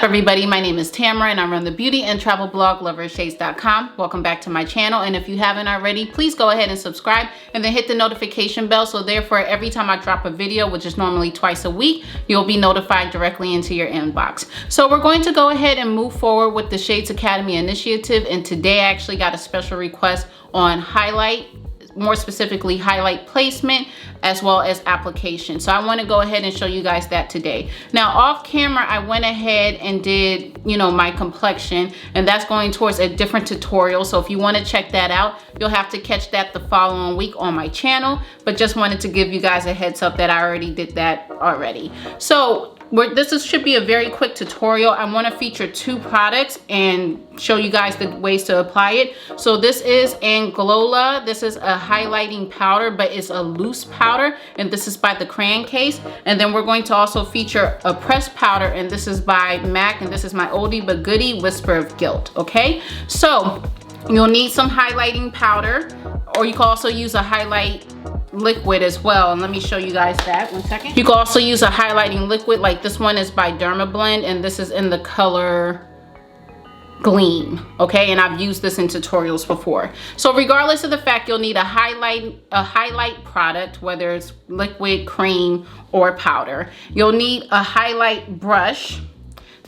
up, everybody? My name is Tamara and I run the beauty and travel blog loverofshades.com. Welcome back to my channel, and if you haven't already, please go ahead and subscribe and then hit the notification bell, so therefore every time I drop a video, which is normally twice a week, you'll be notified directly into your inbox. So we're going to go ahead and move forward with the Shades Academy initiative, and today I actually got a special request on highlight, more specifically highlight placement as well as application. So I want to go ahead and show you guys that today. Now off camera, I went ahead and did, my complexion, and that's going towards a different tutorial. So if you want to check that out, you'll have to catch that the following week on my channel, but just wanted to give you guys a heads up that I already did that already. So should be a very quick tutorial. I want to feature two products and show you guys the ways to apply it. So this is AnGLOWla. This is a highlighting powder, but it's a loose powder, and this is by the Crayon case. And then we're going to also feature a pressed powder, and this is by MAC, and this is my oldie but goodie Whisper of Gilt. Okay, so you'll need some highlighting powder, or you can also use a highlight liquid as well, and let me show you guys that. One second. You can also use a highlighting liquid, like this one is by Dermablend, and this is in the color Gleam. Okay, and I've used this in tutorials before. So regardless of the fact, you'll need a highlight product, whether it's liquid, cream, or powder. You'll need a highlight brush.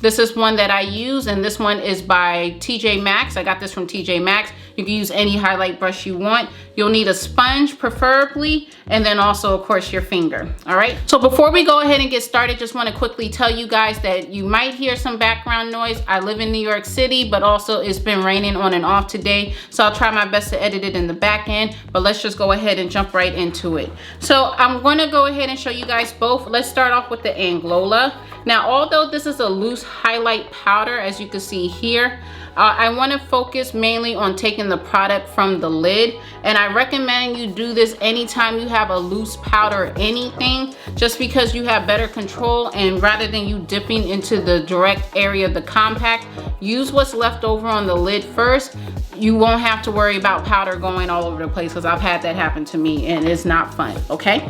This is one that I use, and this one is by TJ Maxx. I got this from TJ Maxx. You can use any highlight brush you want. You'll need a sponge preferably, and then also of course your finger. All right, so before we go ahead and get started, just want to quickly tell you guys that you might hear some background noise. I live in New York City, but also it's been raining on and off today, so I'll try my best to edit it in the back end, but let's just go ahead and jump right into it. So I'm going to go ahead and show you guys both. Let's start off with the AnGLOWla. Now, although this is a loose highlight powder, as you can see here, I want to focus mainly on taking the product from the lid, and I recommend you do this anytime you have a loose powder or anything, just because you have better control, and rather than you dipping into the direct area of the compact, use what's left over on the lid first. You won't have to worry about powder going all over the place, because I've had that happen to me and it's not fun. Okay,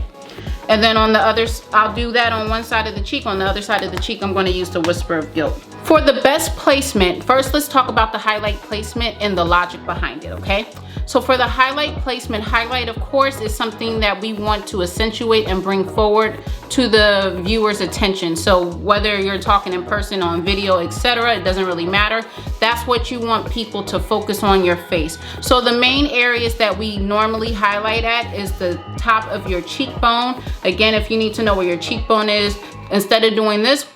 and then on the other, I'll do that on one side of the cheek. On the other side of the cheek, I'm going to use the Whisper of Gilt. For the best placement, first let's talk about the highlight placement and the logic behind it, okay? So for the highlight placement, highlight of course is something that we want to accentuate and bring forward to the viewer's attention. So whether you're talking in person, on video, etc., it doesn't really matter. That's what you want people to focus on your face. So the main areas that we normally highlight at is the top of your cheekbone. Again, if you need to know where your cheekbone is, instead of doing this,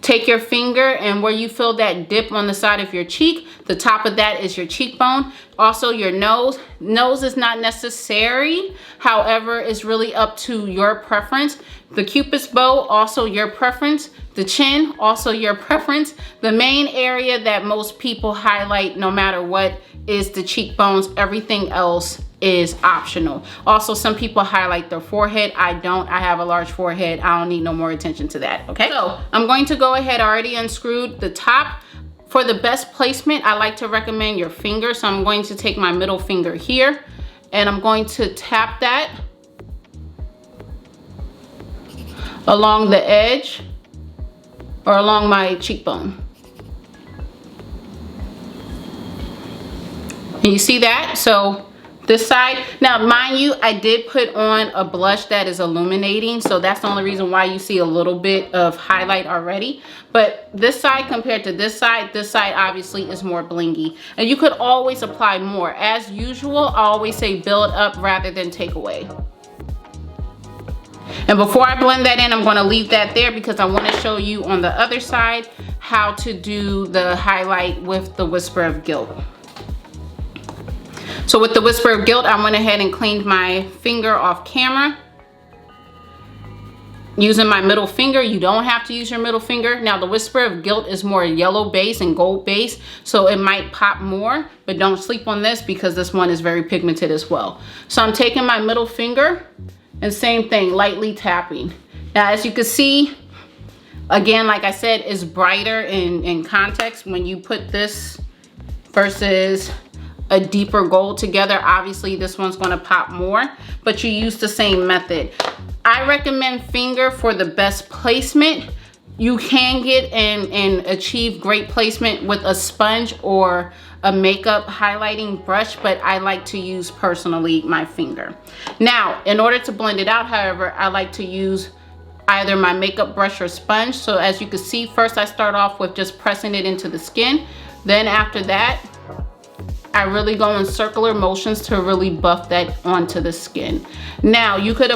take your finger, and where you feel that dip on the side of your cheek, the top of that is your cheekbone. Also your nose. Nose is not necessary, however, it's really up to your preference. The Cupid's bow, also your preference. The chin, also your preference. The main area that most people highlight, no matter what, is the cheekbones. Everything else is optional. Also, some people highlight their forehead. I don't. I have a large forehead. I don't need no more attention to that. Okay, so I'm going to go ahead. I already unscrewed the top. For the best placement, I like to recommend your finger. So I'm going to take my middle finger here, and I'm going to tap that along the edge or along my cheekbone. And you see that? So this side, now mind you, I did put on a blush that is illuminating, so that's the only reason why you see a little bit of highlight already. But this side compared to this side obviously is more blingy, and you could always apply more. As usual, I always say build up rather than take away. And before I blend that in, I'm going to leave that there because I want to show you on the other side how to do the highlight with the Whisper of Gilt. So with the Whisper of Gilt, I went ahead and cleaned my finger off camera using my middle finger. You don't have to use your middle finger. Now the Whisper of Gilt is more yellow base and gold base, so it might pop more, but don't sleep on this because this one is very pigmented as well. So I'm taking my middle finger and same thing, lightly tapping. Now as you can see, again, like I said, it's brighter in context when you put this versus a deeper gold together. Obviously this one's going to pop more, but you use the same method. I recommend finger for the best placement. You can get and achieve great placement with a sponge or a makeup highlighting brush, but I like to use personally my finger. Now, in order to blend it out, however, I like to use either my makeup brush or sponge. So as you can see, first I start off with just pressing it into the skin. Then after that, I really go in circular motions to really buff that onto the skin. Now, you could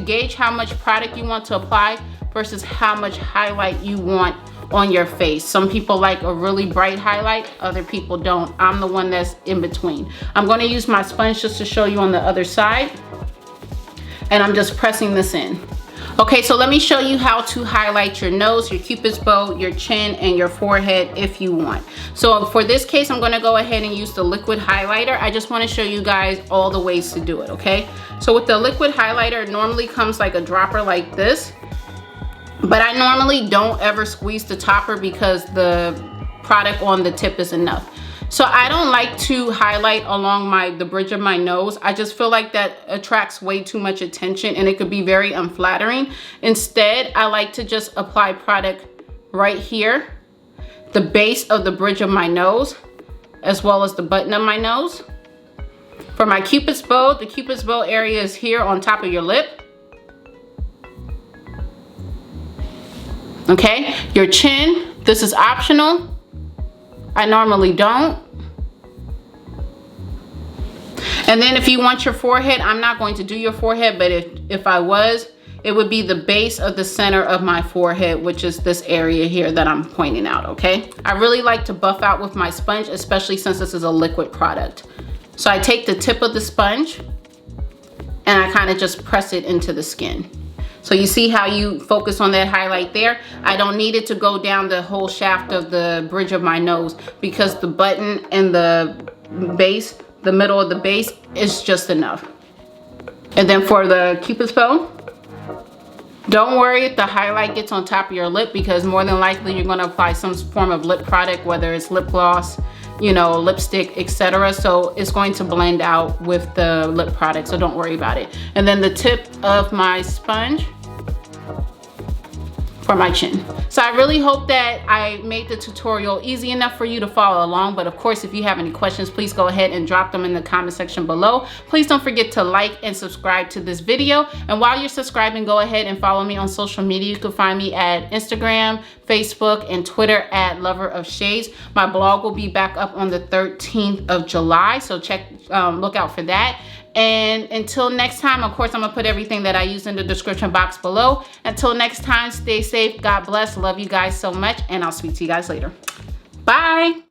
gauge how much product you want to apply versus how much highlight you want on your face. Some people like a really bright highlight, other people don't. I'm the one that's in between. I'm going to use my sponge just to show you on the other side, and I'm just pressing this in. Okay, so let me show you how to highlight your nose, your cupid's bow, your chin, and your forehead if you want. So for this case, I'm gonna go ahead and use the liquid highlighter. I just wanna show you guys all the ways to do it, okay? So with the liquid highlighter, it normally comes like a dropper like this, but I normally don't ever squeeze the topper because the product on the tip is enough. So I don't like to highlight along the bridge of my nose. I just feel like that attracts way too much attention and it could be very unflattering. Instead, I like to just apply product right here, the base of the bridge of my nose, as well as the button of my nose. For my cupid's bow, the cupid's bow area is here on top of your lip. Okay, your chin, this is optional. I normally don't. And then if you want your forehead, I'm not going to do your forehead, but if I was, it would be the base of the center of my forehead, which is this area here that I'm pointing out, okay? I really like to buff out with my sponge, especially since this is a liquid product. So I take the tip of the sponge and I kind of just press it into the skin. So you see how you focus on that highlight there? I don't need it to go down the whole shaft of the bridge of my nose because the button and the base, the middle of the base is just enough. And then for the cupid's bow, don't worry if the highlight gets on top of your lip because more than likely you're gonna apply some form of lip product, whether it's lip gloss, you know, lipstick, etc. So it's going to blend out with the lip product, so don't worry about it. And then the tip of my sponge for my chin. So I really hope that I made the tutorial easy enough for you to follow along, but of course, if you have any questions, please go ahead and drop them in the comment section below. Please don't forget to like and subscribe to this video. And while you're subscribing, go ahead and follow me on social media. You can find me at Instagram, Facebook, and Twitter at loverofshades. My blog will be back up on the 13th of July, so look out for that. And until next time, of course, I'm gonna put everything that I use in the description box below. Until next time, stay safe, God bless, love you guys so much, and I'll speak to you guys later. Bye.